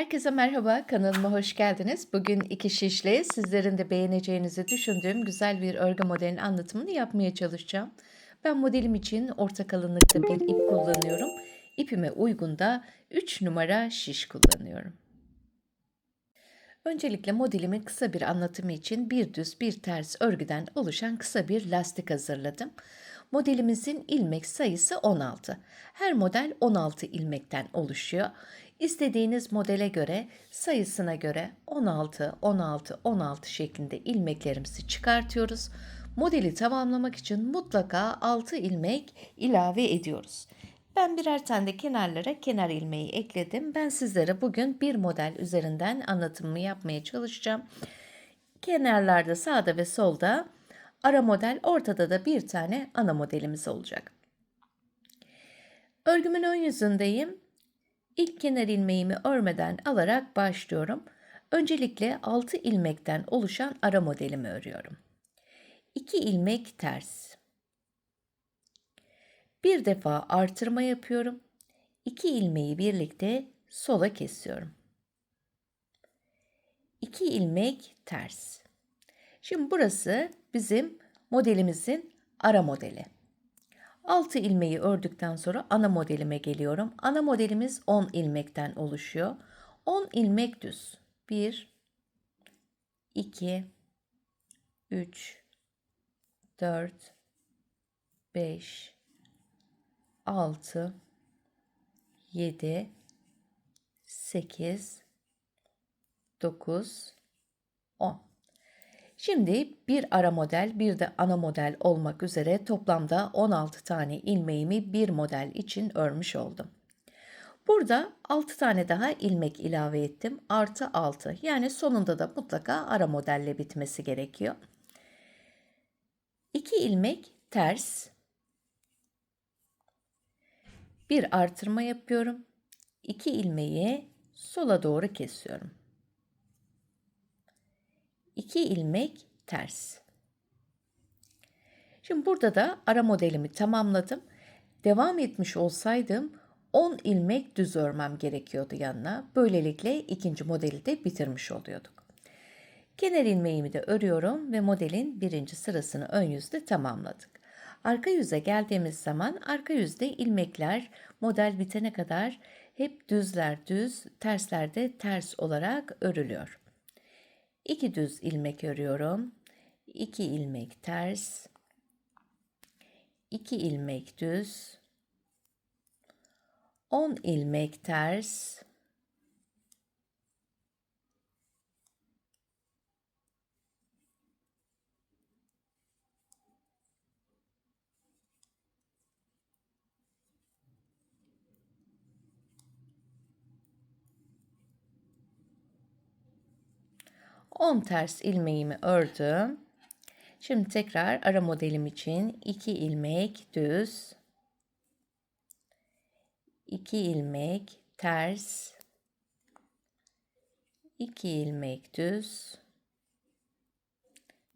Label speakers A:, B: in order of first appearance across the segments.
A: Herkese merhaba, kanalıma hoş geldiniz. Bugün iki şişle sizlerin de beğeneceğinizi düşündüğüm güzel bir örgü modelinin anlatımını yapmaya çalışacağım. Ben modelim için orta kalınlıkta bir ip kullanıyorum. İpime uygun da 3 numara şiş kullanıyorum. Öncelikle modelimin kısa bir anlatımı için bir düz bir ters örgüden oluşan kısa bir lastik hazırladım. Modelimizin ilmek sayısı 16. Her model 16 ilmekten oluşuyor. İstediğiniz modele göre, sayısına göre 16, 16, 16 şeklinde ilmeklerimizi çıkartıyoruz. Modeli tamamlamak için mutlaka 6 ilmek ilave ediyoruz. Ben birer tane de kenarlara kenar ilmeği ekledim. Ben sizlere bugün bir model üzerinden anlatımımı yapmaya çalışacağım. Kenarlarda sağda ve solda ara model, ortada da bir tane ana modelimiz olacak. Örgümün ön yüzündeyim. İlk kenar ilmeğimi örmeden alarak başlıyorum. Öncelikle 6 ilmekten oluşan ara modelimi örüyorum. 2 ilmek ters. Bir defa artırma yapıyorum. 2 ilmeği birlikte sola kesiyorum. 2 ilmek ters. Şimdi burası bizim modelimizin ara modeli. 6 ilmeği ördükten sonra ana modelime geliyorum. Ana modelimiz 10 ilmekten oluşuyor. 10 ilmek düz. 1, 2, 3, 4, 5, 6, 7, 8, 9, 10. Şimdi bir ara model, bir de ana model olmak üzere toplamda 16 tane ilmeğimi bir model için örmüş oldum. Burada 6 tane daha ilmek ilave ettim. Artı 6. Yani sonunda da mutlaka ara modelle bitmesi gerekiyor. 2 ilmek ters. Bir artırma yapıyorum. 2 ilmeği sola doğru kesiyorum. 2 ilmek ters. Şimdi burada da ara modelimi tamamladım. Devam etmiş olsaydım 10 ilmek düz örmem gerekiyordu yanına. Böylelikle ikinci modeli de bitirmiş oluyorduk. Kenar ilmeğimi de örüyorum ve modelin birinci sırasını ön yüzde tamamladık. Arka yüze geldiğimiz zaman arka yüzde ilmekler model bitene kadar hep düzler düz, tersler de ters olarak örülüyor. 2 düz ilmek örüyorum. 2 ilmek ters. 2 ilmek düz. 10 ilmek ters. 10 ters ilmeğimi ördüm. Şimdi tekrar ara modelim için 2 ilmek düz, 2 ilmek ters, 2 ilmek düz,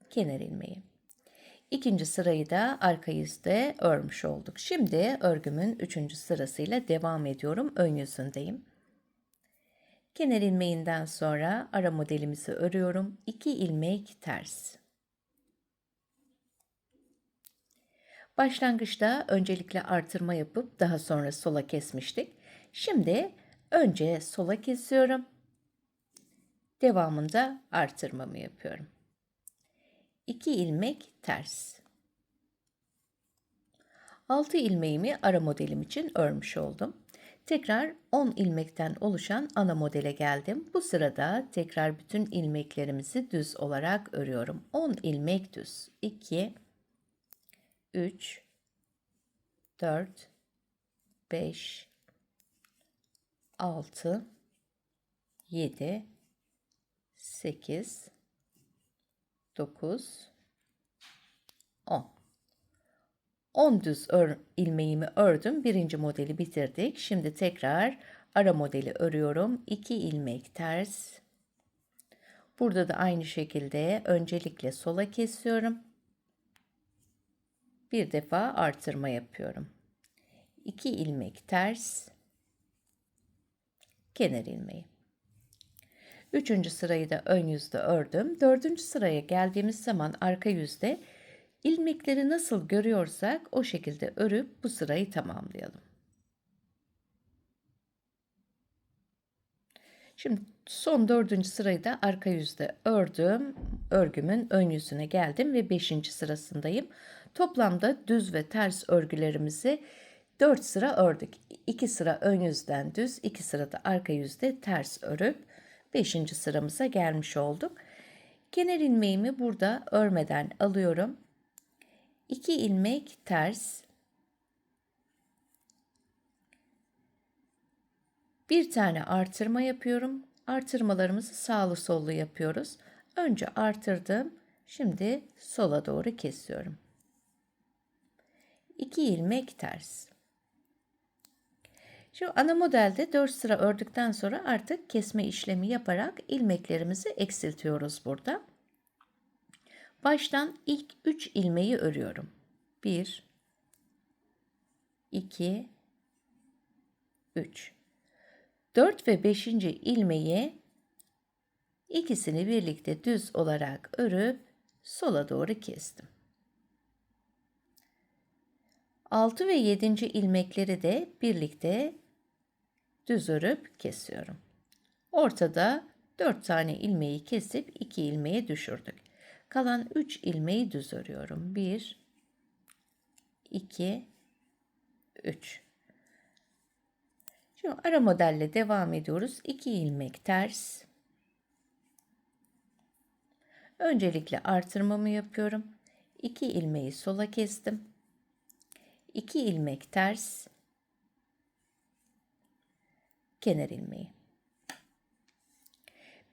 A: kenar ilmeği. İkinci sırayı da arka yüzde örmüş olduk. Şimdi örgümün 3. sırasıyla devam ediyorum. Ön yüzündeyim. Kenar ilmeğinden sonra ara modelimizi örüyorum. 2 ilmek ters. Başlangıçta öncelikle artırma yapıp daha sonra sola kesmiştik. Şimdi önce sola kesiyorum. Devamında artırmamı yapıyorum. 2 ilmek ters. 6 ilmeğimi ara modelim için örmüş oldum. Tekrar 10 ilmekten oluşan ana modele geldim. Bu sırada tekrar bütün ilmeklerimizi düz olarak örüyorum. 10 ilmek düz. 2, 3, 4, 5, 6, 7, 8, 9, 10. 10 düz ilmeğimi ördüm. Birinci modeli bitirdik. Şimdi tekrar ara modeli örüyorum. 2 ilmek ters. Burada da aynı şekilde öncelikle sola kesiyorum. Bir defa artırma yapıyorum. 2 ilmek ters. Kenar ilmeği. Üçüncü sırayı da ön yüzde ördüm. Dördüncü sıraya geldiğimiz zaman arka yüzde ilmekleri nasıl görüyorsak o şekilde örüp bu sırayı tamamlayalım. Şimdi son dördüncü sırayı da arka yüzde ördüm. Örgümün ön yüzüne geldim ve 5. sırasındayım. Toplamda düz ve ters örgülerimizi 4 sıra ördük. 2 sıra ön yüzden düz, 2 sıra da arka yüzde ters örüp 5. sıramıza gelmiş olduk. Kenar ilmeğimi burada örmeden alıyorum. 2 ilmek ters, bir tane artırma yapıyorum. Artırmalarımızı sağlı sollu yapıyoruz. Önce artırdım. Şimdi sola doğru kesiyorum. 2 ilmek ters. Şu ana modelde 4 sıra ördükten sonra artık kesme işlemi yaparak ilmeklerimizi eksiltiyoruz burada. Baştan ilk 3 ilmeği örüyorum. 1 2 3. 4 ve 5. ilmeği ikisini birlikte düz olarak örüp sola doğru kestim. 6 ve 7. ilmekleri de birlikte düz örüp kesiyorum. Ortada 4 tane ilmeği kesip 2 ilmeğe düşürdük. Kalan 3 ilmeği düz örüyorum. 1 2 3. Şimdi ara modelle devam ediyoruz. 2 ilmek ters. Öncelikle artırmamı yapıyorum. 2 ilmeği sola kestim. 2 ilmek ters. Kenar ilmeği.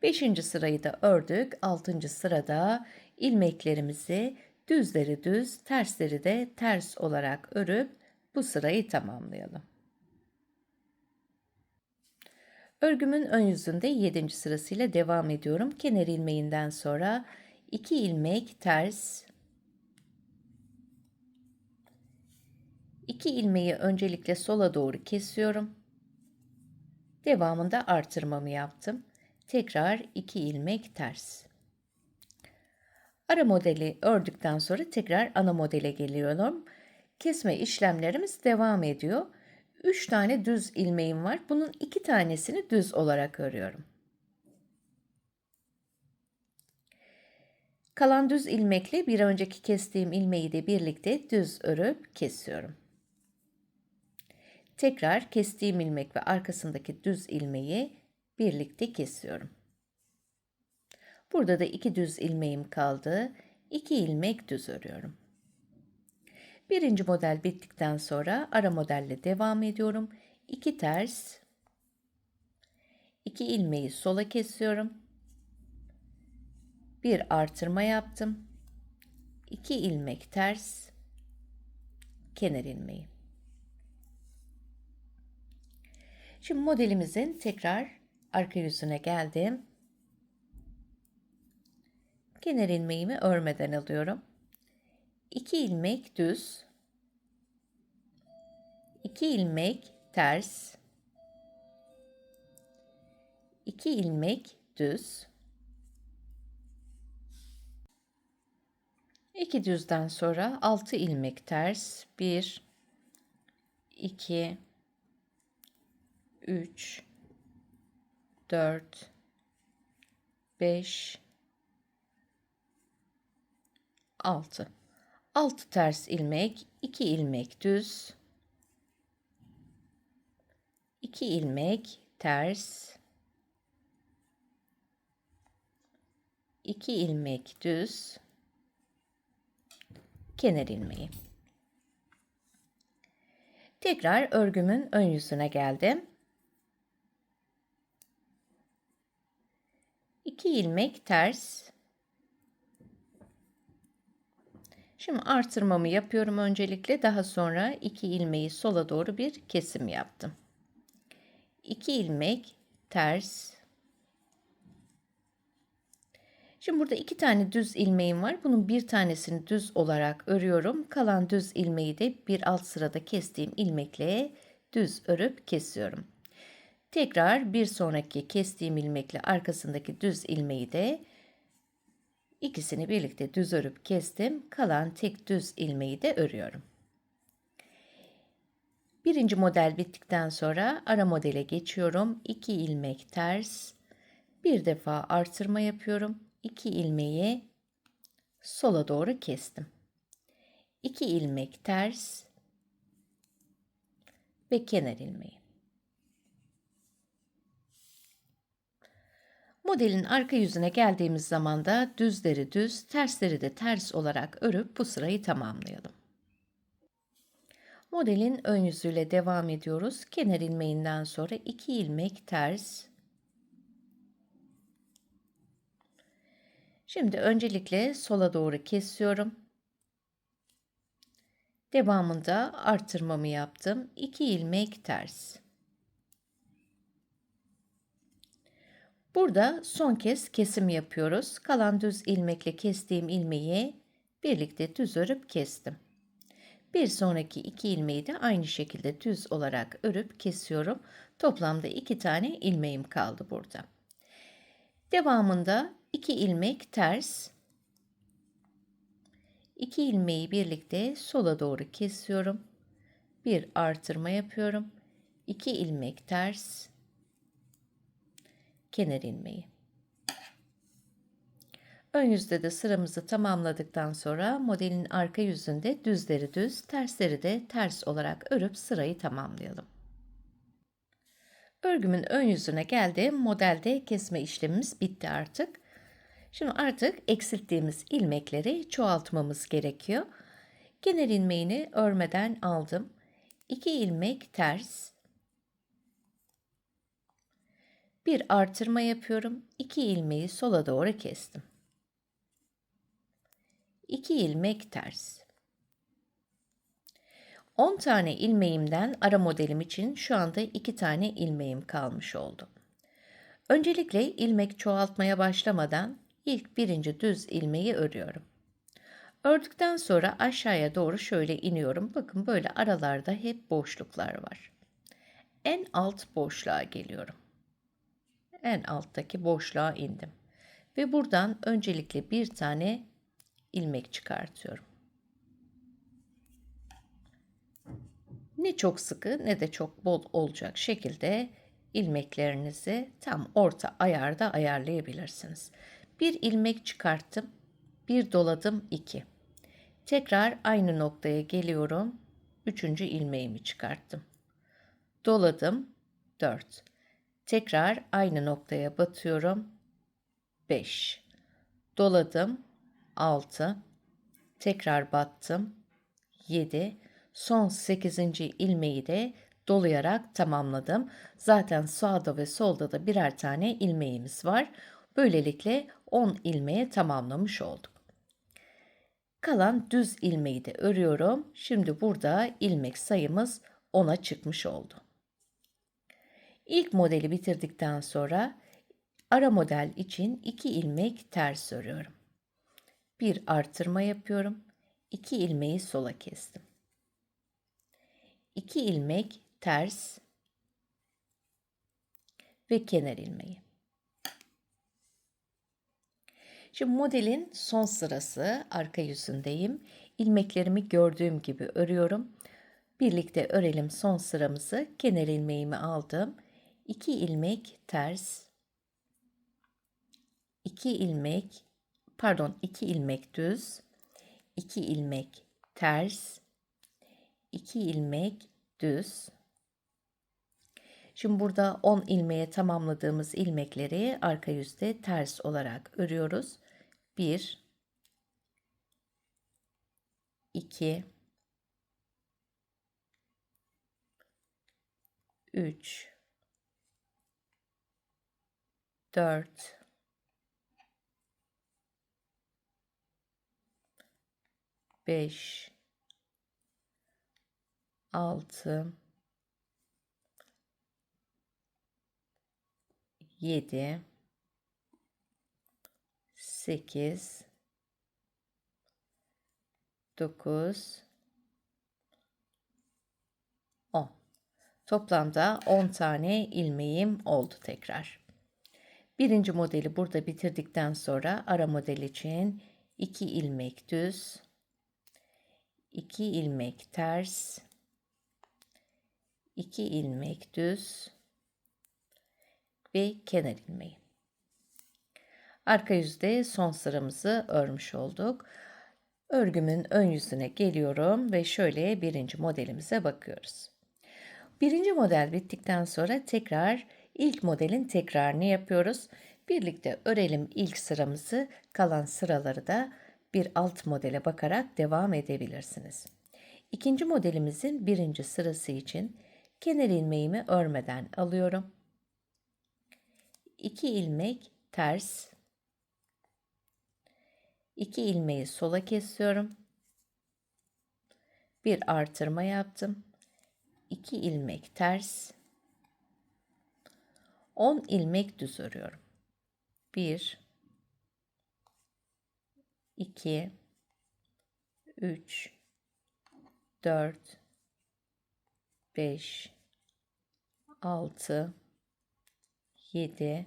A: 5. sırayı da ördük. 6. sırada ilmeklerimizi düzleri düz, tersleri de ters olarak örüp bu sırayı tamamlayalım. Örgümün ön yüzünde 7. sırasıyla devam ediyorum. Kenar ilmeğinden sonra 2 ilmek ters, 2 ilmeği öncelikle sola doğru kesiyorum. Devamında artırmamı yaptım. Tekrar 2 ilmek ters. Ara modeli ördükten sonra tekrar ana modele geliyorum. Kesme işlemlerimiz devam ediyor. 3 tane düz ilmeğim var. Bunun 2 tanesini düz olarak örüyorum. Kalan düz ilmekle bir önceki kestiğim ilmeği de birlikte düz örüp kesiyorum. Tekrar kestiğim ilmek ve arkasındaki düz ilmeği birlikte kesiyorum. Burada da 2 düz ilmeğim kaldı. 2 ilmek düz örüyorum. Birinci model bittikten sonra ara modelle devam ediyorum. 2 ters, 2 ilmeği sola kesiyorum. Bir artırma yaptım. 2 ilmek ters, kenar ilmeği. Şimdi modelimizin tekrar arka yüzüne geldim. Kenar ilmeğimi örmeden alıyorum. 2 ilmek düz, 2 ilmek ters, 2 ilmek düz, 2 düzden sonra 6 ilmek ters, 1 2 3 4 5 6. 6 ters ilmek, 2 ilmek düz, 2 ilmek ters, 2 ilmek düz, kenar ilmeği. Tekrar örgümün ön yüzüne geldim. 2 ilmek ters. Şimdi artırmamı yapıyorum öncelikle. Daha sonra 2 ilmeği sola doğru bir kesim yaptım. 2 ilmek ters. Şimdi burada 2 tane düz ilmeğim var. Bunun bir tanesini düz olarak örüyorum. Kalan düz ilmeği de bir alt sırada kestiğim ilmekle düz örüp kesiyorum. Tekrar bir sonraki kestiğim ilmekle arkasındaki düz ilmeği de ikisini birlikte düz örüp kestim. Kalan tek düz ilmeği de örüyorum. Birinci model bittikten sonra ara modele geçiyorum. 2 ilmek ters, bir defa artırma yapıyorum. 2 ilmeği sola doğru kestim. 2 ilmek ters ve kenar ilmeği. Modelin arka yüzüne geldiğimiz zaman da düzleri düz, tersleri de ters olarak örüp bu sırayı tamamlayalım. Modelin ön yüzüyle devam ediyoruz. Kenar ilmeğinden sonra 2 ilmek ters. Şimdi öncelikle sola doğru kesiyorum. Devamında artırmamı yaptım. 2 ilmek ters. Burada son kez kesim yapıyoruz. Kalan düz ilmekle kestiğim ilmeği birlikte düz örüp kestim. Bir sonraki 2 ilmeği de aynı şekilde düz olarak örüp kesiyorum. Toplamda 2 tane ilmeğim kaldı burada. Devamında 2 ilmek ters. 2 ilmeği birlikte sola doğru kesiyorum. Bir artırma yapıyorum. 2 ilmek ters. Kenar ilmeği. Ön yüzde de sıramızı tamamladıktan sonra modelin arka yüzünde düzleri düz, tersleri de ters olarak örüp sırayı tamamlayalım. Örgümün ön yüzüne geldim. Modelde kesme işlemimiz bitti artık. Şimdi artık eksilttiğimiz ilmekleri çoğaltmamız gerekiyor. Kenar ilmeğini örmeden aldım. 2 ilmek ters. Bir artırma yapıyorum. 2 ilmeği sola doğru kestim. 2 ilmek ters. 10 tane ilmeğimden ara modelim için şu anda 2 tane ilmeğim kalmış oldu. Öncelikle ilmek çoğaltmaya başlamadan ilk birinci düz ilmeği örüyorum. Ördükten sonra aşağıya doğru şöyle iniyorum. Bakın böyle aralarda hep boşluklar var. En alt boşluğa geliyorum. En alttaki boşluğa indim. Ve buradan öncelikle bir tane ilmek çıkartıyorum. Ne çok sıkı ne de çok bol olacak şekilde ilmeklerinizi tam orta ayarda ayarlayabilirsiniz. Bir ilmek çıkarttım, bir doladım 2. Tekrar aynı noktaya geliyorum. Üçüncü ilmeğimi çıkarttım. Doladım 4. Tekrar aynı noktaya batıyorum. 5. Doladım 6. Tekrar battım 7. Son 8. ilmeği de dolayarak tamamladım. Zaten sağda ve solda da birer tane ilmeğimiz var. Böylelikle 10 ilmeği tamamlamış olduk. Kalan düz ilmeği de örüyorum. Şimdi burada ilmek sayımız 10'a çıkmış oldu. İlk modeli bitirdikten sonra ara model için 2 ilmek ters örüyorum. Bir artırma yapıyorum. 2 ilmeği sola kestim. 2 ilmek ters ve kenar ilmeği. Şimdi modelin son sırası, arka yüzündeyim. İlmeklerimi gördüğüm gibi örüyorum. Birlikte örelim son sıramızı. Kenar ilmeğimi aldım. 2 ilmek ters, 2 ilmek, 2 ilmek düz, 2 ilmek ters, 2 ilmek düz. Şimdi burada 10 ilmeğe tamamladığımız ilmekleri arka yüzde ters olarak örüyoruz. 1, 2, 3, 4, 5, 6, 7, 8, 9, 10. Toplamda 10 tane ilmeğim oldu tekrar. Birinci modeli burada bitirdikten sonra ara model için 2 ilmek düz, 2 ilmek ters, 2 ilmek düz ve kenar ilmeği. Arka yüzde son sıramızı örmüş olduk. Örgümün ön yüzüne geliyorum ve şöyle birinci modelimize bakıyoruz. Birinci model bittikten sonra tekrar ilk modelin tekrarını yapıyoruz. Birlikte örelim ilk sıramızı, kalan sıraları da bir alt modele bakarak devam edebilirsiniz. İkinci modelimizin birinci sırası için kenar ilmeğimi örmeden alıyorum. 2 ilmek ters, 2 ilmeği sola kesiyorum. Bir artırma yaptım. 2 ilmek ters, 10 ilmek düz örüyorum. 1 2 3 4 5 6 7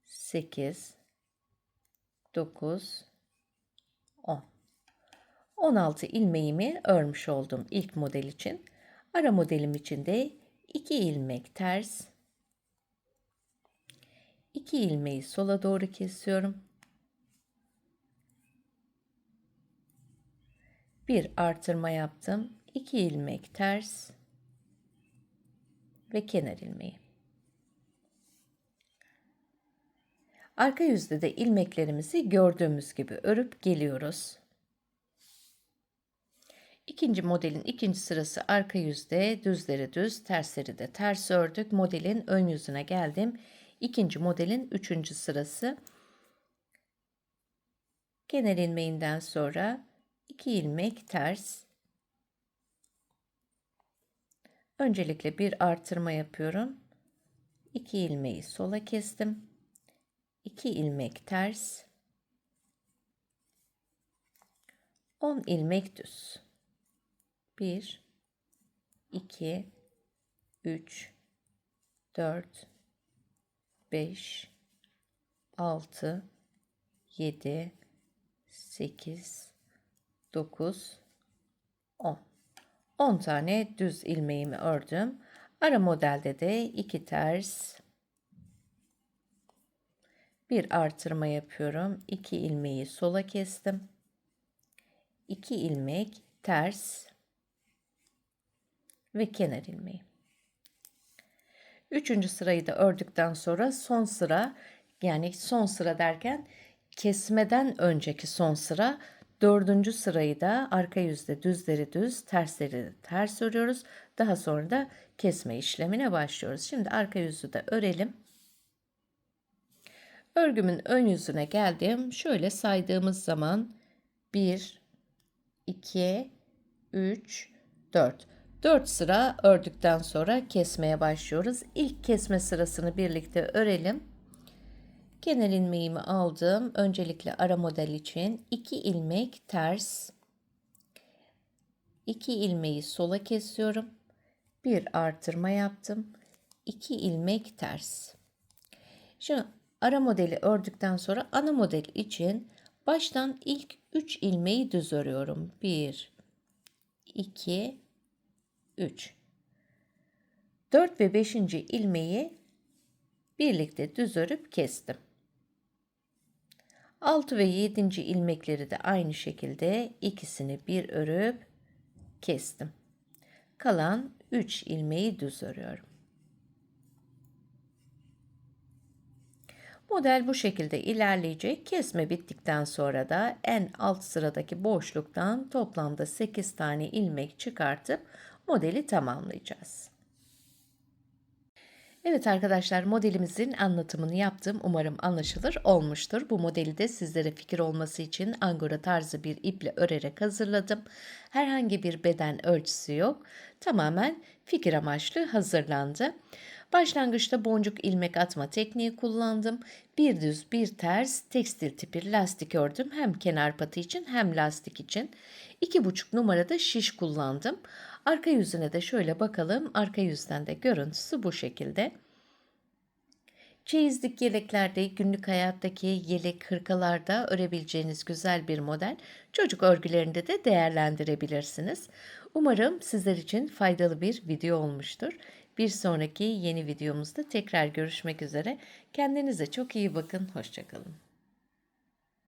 A: 8 9 10 16 ilmeğimi örmüş oldum ilk model için. Ara modelim için de 2 ilmek ters, 2 ilmeği sola doğru kesiyorum. Bir artırma yaptım. 2 ilmek ters ve kenar ilmeği. Arka yüzde de ilmeklerimizi gördüğümüz gibi örüp geliyoruz. İkinci modelin ikinci sırası arka yüzde, düzleri düz, tersleri de ters ördük. Modelin ön yüzüne geldim. İkinci modelin üçüncü sırası. Kenar ilmeğinden sonra 2 ilmek ters. Öncelikle bir artırma yapıyorum. 2 ilmeği sola kestim. 2 ilmek ters. 10 ilmek düz. 1 2 3 4 5 6 7 8 9 10 10 tane düz ilmeğimi ördüm. Ara modelde de 2 ters, bir artırma yapıyorum. 2 ilmeği sola kestim. 2 ilmek ters ve kenar ilmeği. Üçüncü sırayı da ördükten sonra son sıra, yani son sıra derken kesmeden önceki son sıra, dördüncü sırayı da arka yüzde düzleri düz, tersleri de ters örüyoruz. Daha sonra da kesme işlemine başlıyoruz. Şimdi arka yüzü de örelim. Örgümün ön yüzüne geldim. Şöyle saydığımız zaman 1, 2, 3, 4. 4 sıra ördükten sonra kesmeye başlıyoruz. İlk kesme sırasını birlikte örelim. Kenar ilmeğimi aldım. Öncelikle ara model için 2 ilmek ters, 2 ilmeği sola kesiyorum. Bir artırma yaptım. 2 ilmek ters. Şimdi ara modeli ördükten sonra ana model için baştan ilk 3 ilmeği düz örüyorum. 1 2 3 4 ve 5. ilmeği birlikte düz örüp kestim. 6 ve 7. ilmekleri de aynı şekilde ikisini bir örüp kestim. Kalan 3 ilmeği düz örüyorum. Model bu şekilde ilerleyecek. Kesme bittikten sonra da en alt sıradaki boşluktan toplamda 8 tane ilmek çıkartıp modeli tamamlayacağız. Evet arkadaşlar, modelimizin anlatımını yaptım. Umarım anlaşılır olmuştur. Bu modeli de sizlere fikir olması için angora tarzı bir iple örerek hazırladım. Herhangi bir beden ölçüsü yok. Tamamen fikir amaçlı hazırlandı. Başlangıçta boncuk ilmek atma tekniği kullandım. Bir düz bir ters tekstil tipi lastik ördüm. Hem kenar patı için hem lastik için. 2,5 numarada şiş kullandım. Arka yüzüne de şöyle bakalım. Arka yüzden de görüntüsü bu şekilde. Çeyizlik yeleklerde, günlük hayattaki yelek, hırkalarda örebileceğiniz güzel bir model. Çocuk örgülerinde de değerlendirebilirsiniz. Umarım sizler için faydalı bir video olmuştur. Bir sonraki yeni videomuzda tekrar görüşmek üzere. Kendinize çok iyi bakın. Hoşça kalın.